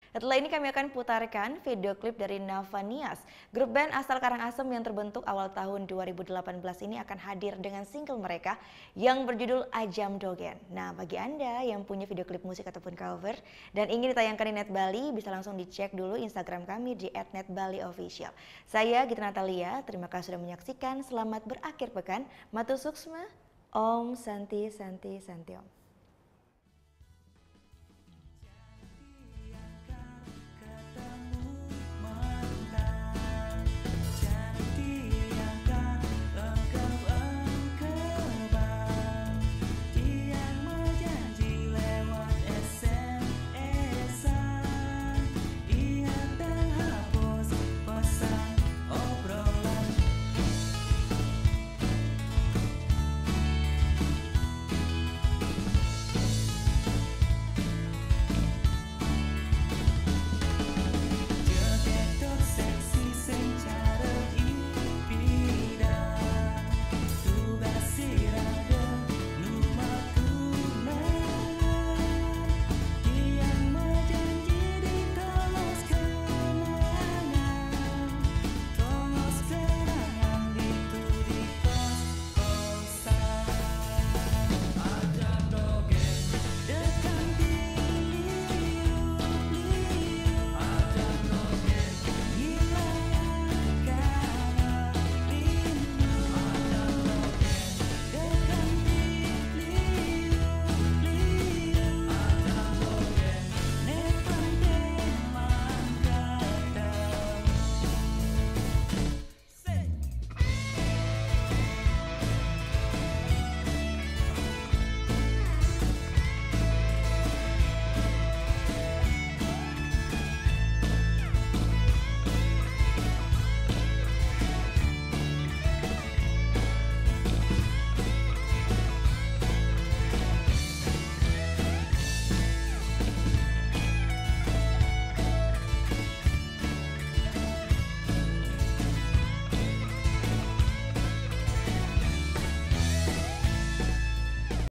Setelah ini kami akan putarkan video klip dari Navanias. Grup band asal Karangasem yang terbentuk awal tahun 2018 ini akan hadir dengan single mereka yang berjudul Ajam Dogen. Nah, bagi Anda yang punya video klip musik ataupun cover dan ingin ditayangkan di Net Bali, bisa langsung dicek dulu Instagram kami di @netbaliofficial. Saya Gita Natalia, terima kasih sudah menyaksikan. Selamat berakhir pekan. Matu Suksma, Om Santi Santi Santi Om.